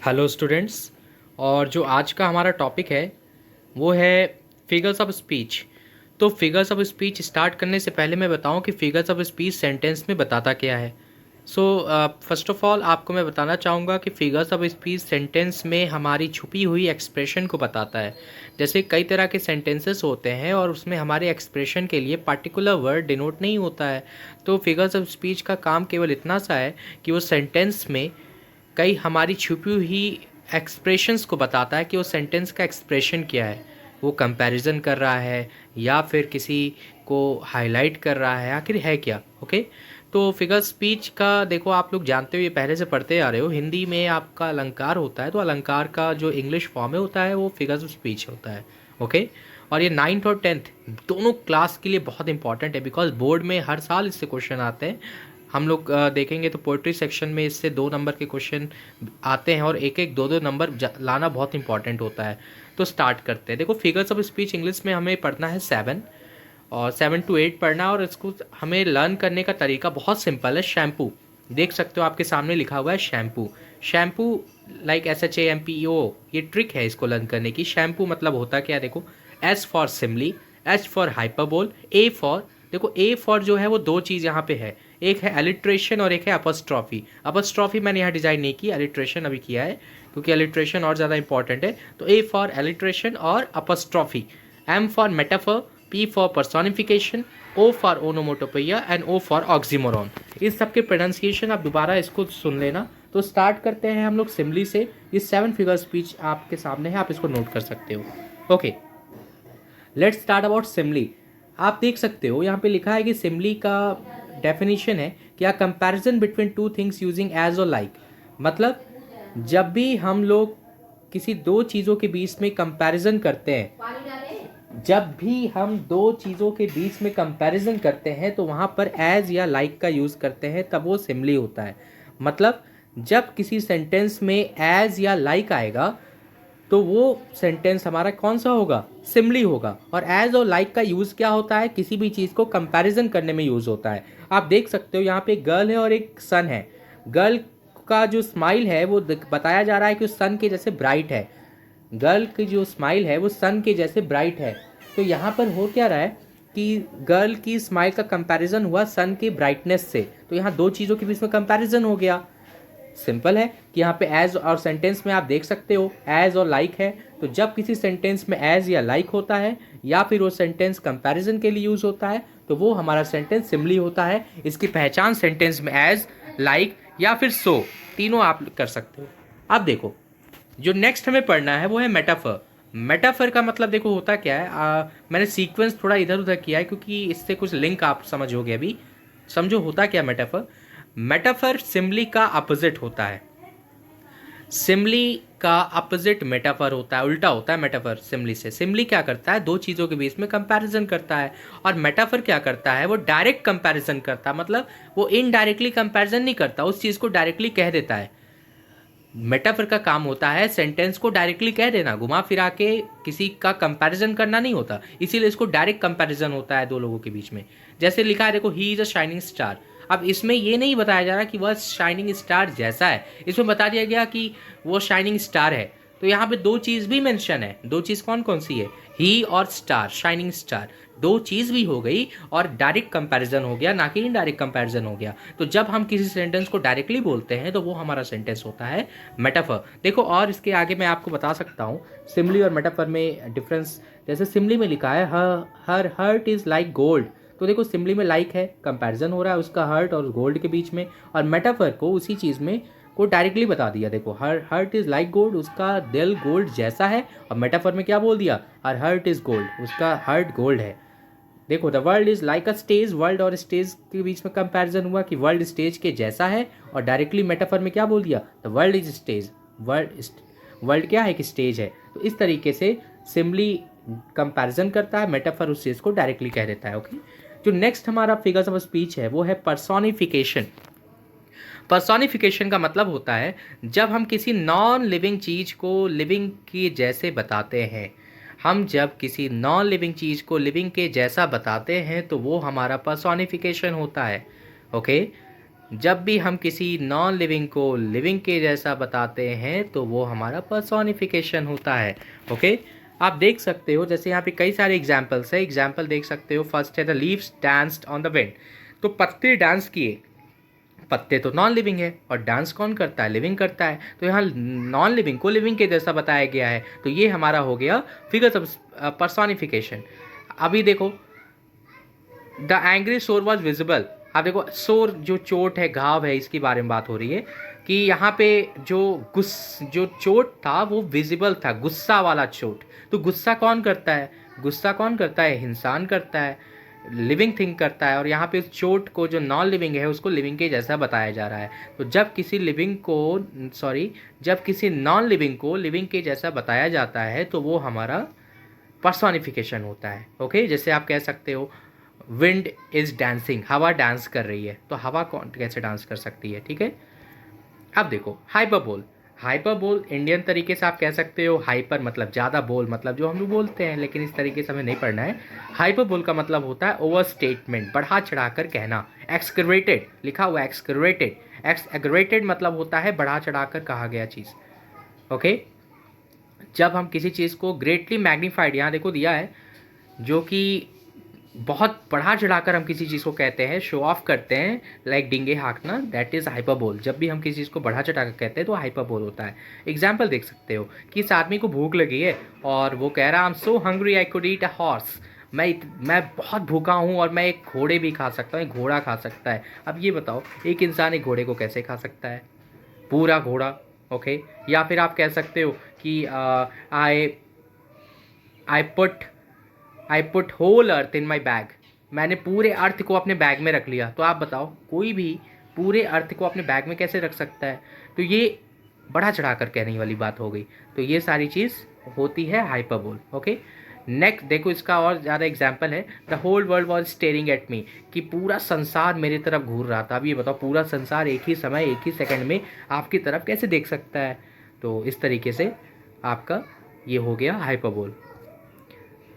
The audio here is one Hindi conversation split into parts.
Hello students. और जो आज का हमारा टॉपिक है वो है फिगर्स ऑफ स्पीच। तो फिगर्स ऑफ स्पीच स्टार्ट करने से पहले मैं बताऊं कि फिगर्स ऑफ स्पीच सेंटेंस में बताता क्या है। सो फर्स्ट ऑफ ऑल आपको मैं बताना चाहूँगा कि फिगर्स ऑफ स्पीच सेंटेंस में हमारी छुपी हुई एक्सप्रेशन को बताता है। जैसे कई तरह के सेंटेंसेस होते हैं और उसमें हमारे एक्सप्रेशन के लिए पार्टिकुलर वर्ड डिनोट नहीं होता है। तो फिगर्स ऑफ स्पीच का काम केवल इतना सा है कि वो सेंटेंस में कई हमारी छुपी हुई एक्सप्रेशंस को बताता है कि वो सेंटेंस का एक्सप्रेशन क्या है। वो कंपैरिजन कर रहा है या फिर किसी को हाईलाइट कर रहा है, आखिर है क्या। ओके। तो फिगर स्पीच का देखो, आप लोग जानते हो, ये पहले से पढ़ते आ रहे हो, हिंदी में आपका अलंकार होता है तो अलंकार का जो इंग्लिश फॉर्म में होता है वो फिगर्स ऑफ स्पीच होता है। ओके। और ये 9th और 10th दोनों क्लास के लिए बहुत इंपॉर्टेंट है, बिकॉज बोर्ड में हर साल इससे क्वेश्चन आते हैं। हम लोग देखेंगे तो पोइट्री सेक्शन में इससे 2 नंबर के क्वेश्चन आते हैं और एक एक दो दो नंबर लाना बहुत इंपॉर्टेंट होता है। तो स्टार्ट करते हैं। देखो, फिगर्स ऑफ स्पीच इंग्लिश में हमें पढ़ना है 7 और 7 to 8 पढ़ना है। और इसको हमें लर्न करने का तरीका बहुत सिंपल है। शैम्पू देख सकते हो, आपके सामने लिखा हुआ है शैम्पू। शैम्पू लाइक SHAMPO, ये ट्रिक है इसको लर्न करने की। शैम्पू मतलब होता क्या है, देखो, S for simile, H for hyperbole, A for, देखो A फॉर जो है वो दो चीज़ यहाँ पे है, एक है एलिट्रेशन और एक है अपस्ट्रॉफी। अपस्ट्रॉफी मैंने यहाँ डिज़ाइन नहीं की, एलिट्रेशन अभी किया है क्योंकि एलिट्रेशन और ज़्यादा इंपॉर्टेंट है। तो A फॉर एलिट्रेशन और apostrophe, M for metaphor, P for personification, O for onomatopoeia and O for oxymoron. इस सब के प्रोनाउंसिएशन आप दोबारा इसको सुन लेना। तो स्टार्ट करते हैं हम लोग सिमली से। ये 7 फिगर स्पीच आपके सामने है, आप इसको नोट कर सकते हो। Okay, let's start about simile. आप देख सकते हो यहाँ पे लिखा है कि सिमली का डेफिनेशन है कि a comparison between two things using as और लाइक। मतलब जब भी हम लोग किसी दो चीज़ों के बीच में कंपैरिजन करते हैं, जब भी हम दो चीज़ों के बीच में कंपैरिजन करते हैं तो वहाँ पर एज या लाइक का यूज़ करते हैं, तब वो सिमली होता है। मतलब जब किसी सेंटेंस में एज या लाइक आएगा तो वो सेंटेंस हमारा कौन सा होगा, सिमली होगा। और एज और लाइक का यूज़ क्या होता है, किसी भी चीज़ को कंपैरिजन करने में यूज़ होता है। आप देख सकते हो यहाँ पे एक गर्ल है और एक सन है। गर्ल का जो स्माइल है वो बताया जा रहा है कि उस सन के जैसे ब्राइट है। गर्ल की जो स्माइल है वो सन के जैसे ब्राइट है। तो यहाँ पर हो क्या रहा है कि गर्ल की स्माइल का कंपैरिजन हुआ सन के ब्राइटनेस से। तो यहाँ दो चीज़ों के बीच में कंपैरिजन हो गया। सिंपल है कि यहाँ पे एज और सेंटेंस में आप देख सकते हो एज और लाइक है। तो जब किसी सेंटेंस में एज या लाइक होता है या फिर वो सेंटेंस कंपैरिजन के लिए यूज होता है तो वो हमारा सेंटेंस सिमली होता है। इसकी पहचान सेंटेंस में एज, लाइक या फिर सो, तीनों आप कर सकते हो। अब देखो, जो नेक्स्ट हमें पढ़ना है वो है मेटाफर। मेटाफर का मतलब देखो होता क्या है, मैंने सीक्वेंस थोड़ा इधर उधर किया है क्योंकि इससे कुछ लिंक आप समझोगे। अभी समझो होता क्या मेटाफर। मेटाफर सिमली का अपोजिट होता है। सिमली का अपोजिट मेटाफर होता है, उल्टा होता है मेटाफर सिमली से। सिमली क्या करता है, दो चीज़ों के बीच में कंपैरिजन करता है। और मेटाफर क्या करता है, वो डायरेक्ट कंपैरिजन करता है। मतलब वो इनडायरेक्टली कंपैरिजन नहीं करता, उस चीज़ को डायरेक्टली कह देता है। मेटाफर का काम होता है सेंटेंस को डायरेक्टली कह देना, घुमा फिरा के किसी का कंपैरिजन करना नहीं होता। इसीलिए इसको डायरेक्ट कंपैरिजन होता है दो लोगों के बीच में। जैसे लिखा है देखो, he is a shining star. अब इसमें ये नहीं बताया जा रहा कि वह शाइनिंग स्टार जैसा है, इसमें बता दिया गया कि वो शाइनिंग स्टार है। तो यहाँ पे दो चीज़ भी मेंशन है। दो चीज़ कौन कौन सी है, ही और स्टार, शाइनिंग स्टार। दो चीज़ भी हो गई और डायरेक्ट कंपैरिजन हो गया, ना कि इनडायरेक्ट कंपैरिजन हो गया। तो जब हम किसी सेंटेंस को डायरेक्टली बोलते हैं तो वो हमारा सेंटेंस होता है मेटाफर। देखो, और इसके आगे मैं आपको बता सकता हूँ सिमली और मेटाफर में डिफरेंस। जैसे सिमली में लिखा है हर हर्ट इज़ लाइक गोल्ड। तो देखो, सिमली में लाइक है, कंपैरिजन हो रहा है उसका हर्ट और गोल्ड के बीच में। और मेटाफर को उसी चीज़ में को डायरेक्टली बता दिया। देखो, हर हर्ट इज़ लाइक गोल्ड, उसका दिल गोल्ड जैसा है। और मेटाफर में क्या बोल दिया, हर हर्ट इज़ गोल्ड, उसका हर्ट गोल्ड है। देखो, the world is like a stage, world और स्टेज के बीच में कंपैरिजन हुआ कि वर्ल्ड स्टेज के जैसा है। और डायरेक्टली मेटाफर में क्या बोल दिया, the world is stage, world क्या है कि स्टेज है। तो इस तरीके से सिमली कंपैरिजन करता है, मेटाफर उस चीज़ को डायरेक्टली कह देता है। ओके। जो नेक्स्ट हमारा फिगर्स ऑफ स्पीच है वो है पर्सोनिफिकेशन। पर्सोनिफिकेशन का मतलब होता है जब हम किसी नॉन लिविंग चीज़ को लिविंग के जैसे बताते हैं। हम जब किसी नॉन लिविंग चीज़ को लिविंग के जैसा बताते हैं तो वो हमारा पर्सोनिफिकेशन होता है। ओके। जब भी हम किसी नॉन लिविंग को लिविंग के जैसा बताते हैं तो वो हमारा पर्सोनिफिकेशन होता है। ओके, आप देख सकते हो जैसे यहाँ पे कई सारे एग्जाम्पल्स है। एग्जाम्पल देख सकते हो, फर्स्ट है the leaves danced on the wind. तो पत्ते डांस किए, पत्ते तो नॉन लिविंग है और डांस कौन करता है, लिविंग करता है। तो यहाँ नॉन लिविंग को लिविंग के जैसा बताया गया है, तो ये हमारा हो गया फिगर्स ऑफ पर्सोनिफिकेशन। अभी देखो, द एंग्री सोर वॉज विजिबल। आप देखो, सोर जो चोट है, घाव है, इसके बारे में बात हो रही है कि यहाँ पे जो चोट था वो विजिबल था, गुस्सा वाला चोट। तो गुस्सा कौन करता है, गुस्सा कौन करता है, इंसान करता है, लिविंग थिंग करता है। और यहाँ पे उस चोट को जो नॉन लिविंग है उसको लिविंग के जैसा बताया जा रहा है। तो जब किसी नॉन लिविंग को लिविंग के जैसा बताया जाता है तो वो हमारा पर्सोनिफिकेशन होता है। ओके, जैसे आप कह सकते हो विंड इज डांसिंग, हवा डांस कर रही है। तो हवा कौन कैसे डांस कर सकती है, ठीक है। अब देखो हाइपरबोल। हाइपरबोल इंडियन तरीके से आप कह सकते हो, हाइपर मतलब ज़्यादा, बोल मतलब जो हम लोग बोलते हैं, लेकिन इस तरीके से हमें नहीं पढ़ना है। हाइपरबोल का मतलब होता है ओवर स्टेटमेंट, बढ़ा चढ़ा कर कहना। एक्सक्रेटेड लिखा हुआ, एक्सक्रेटेड मतलब होता है बढ़ा चढ़ा कर कहा गया चीज़। ओके, जब हम किसी चीज़ को ग्रेटली मैग्नीफाइड, यहाँ देखो दिया है, जो कि बहुत बढ़ा चढ़ाकर हम किसी चीज़ को कहते हैं, शो ऑफ करते हैं, like Dinge हाँकना, that is hyperbole. जब भी हम किसी चीज़ को बढ़ा चढ़ाकर कहते हैं तो हाइपरबोल होता है। एग्जाम्पल देख सकते हो कि इस आदमी को भूख लगी है और वो कह रहा है I am so hungry I could eat a horse. मैं बहुत भूखा हूँ और मैं एक घोड़े भी खा सकता हूँ, एक घोड़ा खा सकता है। अब ये बताओ, एक इंसान एक घोड़े को कैसे खा सकता है, पूरा घोड़ा। ओके, या फिर आप कह सकते हो कि I I put I put whole earth in my bag. मैंने पूरे अर्थ को अपने बैग में रख लिया। तो आप बताओ, कोई भी पूरे अर्थ को अपने बैग में कैसे रख सकता है। तो ये बढ़ा चढ़ा कर कहने वाली बात हो गई। तो ये सारी चीज़ होती है हाइपरबोल। ओके, नेक्स्ट देखो, इसका और ज़्यादा एग्जाम्पल है, the whole world was staring at me, कि पूरा संसार मेरी तरफ घूर रहा था। अब ये बताओ, पूरा संसार एक ही समय एक ही सेकंड में आपकी तरफ कैसे देख सकता है। तो इस तरीके से आपका ये हो गया हाइपरबोल।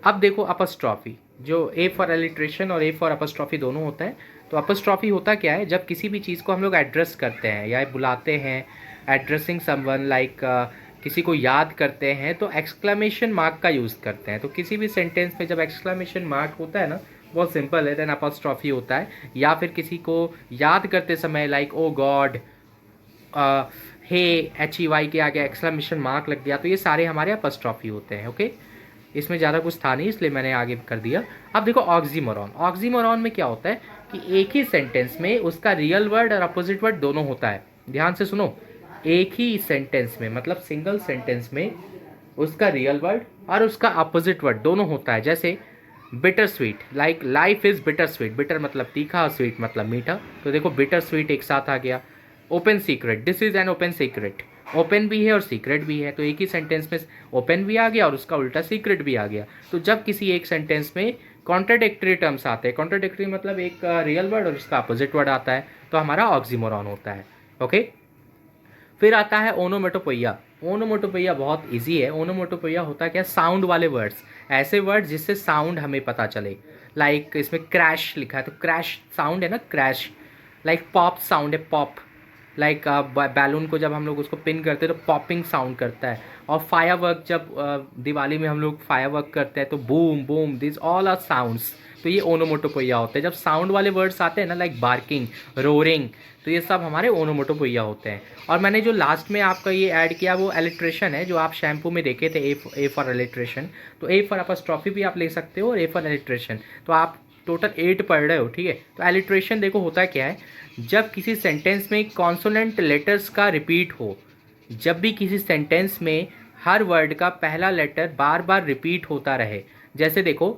अब देखो अपस्ट्रॉफी, जो ए फॉर एलिट्रेशन और ए फॉर अपस्ट्रॉफी दोनों होता है। तो अपस्ट्रॉफी होता क्या है, जब किसी भी चीज़ को हम लोग एड्रेस करते हैं या बुलाते हैं, एड्रेसिंग समवन, लाइक किसी को याद करते हैं, तो एक्सक्लेमेशन मार्क का यूज़ करते हैं। तो किसी भी सेंटेंस में जब एक्सक्लेमेशन मार्क होता है ना, बहुत सिंपल है, देन अपस्ट्रॉफी होता है। या फिर किसी को याद करते समय, लाइक ओ गॉड, हे, HEY के आगे एक्सक्लेमेशन मार्क लग गया, तो ये सारे हमारे अपस्ट्रॉफी होते हैं। ओके, इसमें ज़्यादा कुछ था नहीं इसलिए मैंने आगे कर दिया। अब देखो ऑक्सीमोरॉन। ऑक्सीमोरॉन में क्या होता है कि एक ही सेंटेंस में उसका रियल वर्ड और अपोजिट वर्ड दोनों होता है। ध्यान से सुनो, एक ही सेंटेंस में, मतलब सिंगल सेंटेंस में, उसका रियल वर्ड और उसका अपोजिट वर्ड दोनों होता है। जैसे bitter sweet, like life is bitter sweet, bitter मतलब तीखा, स्वीट मतलब मीठा। तो देखो बिटर स्वीट एक साथ आ गया। Open secret, this is an open secret, open भी है और सीक्रेट भी है। तो एक ही सेंटेंस में ओपन भी आ गया और उसका उल्टा सीक्रेट भी आ गया। तो जब किसी एक सेंटेंस में कॉन्ट्राडिक्टरी टर्म्स आते हैं, कॉन्ट्राडिक्टरी मतलब एक रियल वर्ड और उसका अपोजिट वर्ड आता है, तो हमारा ऑक्सीमोरॉन होता है। ओके, फिर आता है ओनोमेटोपोइया। ओनोमेटोपोइया बहुत इजी है। ओनोमेटोपोइया होता है क्या, साउंड वाले वर्ड्स, ऐसे वर्ड जिससे साउंड हमें पता चले। लाइक इसमें क्रैश लिखा है, तो क्रैश साउंड है ना, क्रैश। लाइक पॉप साउंड है, पॉप, लाइक बैलून को जब हम लोग उसको पिन करते हैं तो पॉपिंग साउंड करता है। और फायरवर्क, जब दिवाली में हम लोग फायरवर्क करते हैं तो boom boom, this all are sounds. तो ये ओनोमोटोपोइया होते हैं। जब साउंड वाले वर्ड्स आते हैं ना, लाइक बार्किंग, रोरिंग, तो ये सब हमारे ओनोमोटोपोइया होते हैं। और मैंने जो लास्ट में आपका ये ऐड किया वो एलिट्रेशन है, जो आप शैम्पू में देखे थे, ए फॉर एलिट्रेशन। तो ए फॉर अपस्ट्रॉफी भी आप ले सकते हो और ए फॉर एलिट्रेशन। तो आप टोटल 8 पढ़ रहे हो, ठीक है। तो एलिट्रेशन देखो होता क्या है, जब किसी सेंटेंस में कॉन्सोनेंट लेटर्स का रिपीट हो, जब भी किसी सेंटेंस में हर वर्ड का पहला लेटर बार बार रिपीट होता रहे। जैसे देखो,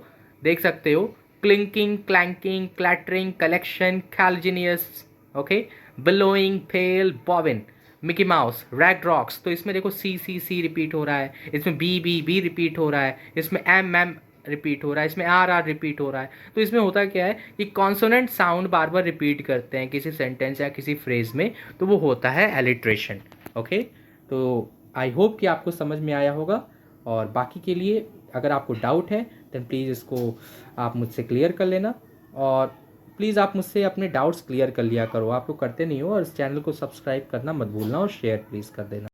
देख सकते हो, क्लिंकिंग, क्लैंकिंग, क्लैटरिंग, कलेक्शन, कैलजिनियस, ओके, बिलोइंग, फेल, bobbin, Mickey Mouse, rag rocks. तो इसमें देखो सी रिपीट हो रहा है, इसमें बी रिपीट हो रहा है, इसमें एम रिपीट हो रहा है, इसमें आर रिपीट हो रहा है। तो इसमें होता क्या है कि कॉन्सोनेंट साउंड बार बार रिपीट करते हैं किसी सेंटेंस या किसी फ्रेज में, तो वो होता है एलिट्रेशन। ओके, तो आई होप कि आपको समझ में आया होगा। और बाकी के लिए अगर आपको डाउट है देन प्लीज़ इसको आप मुझसे क्लियर कर लेना। और प्लीज़ आप मुझसे अपने डाउट्स क्लियर कर लिया करो। आप लोग करते नहीं हो, और इस चैनल को सब्सक्राइब करना मत भूलना और शेयर प्लीज़ कर देना।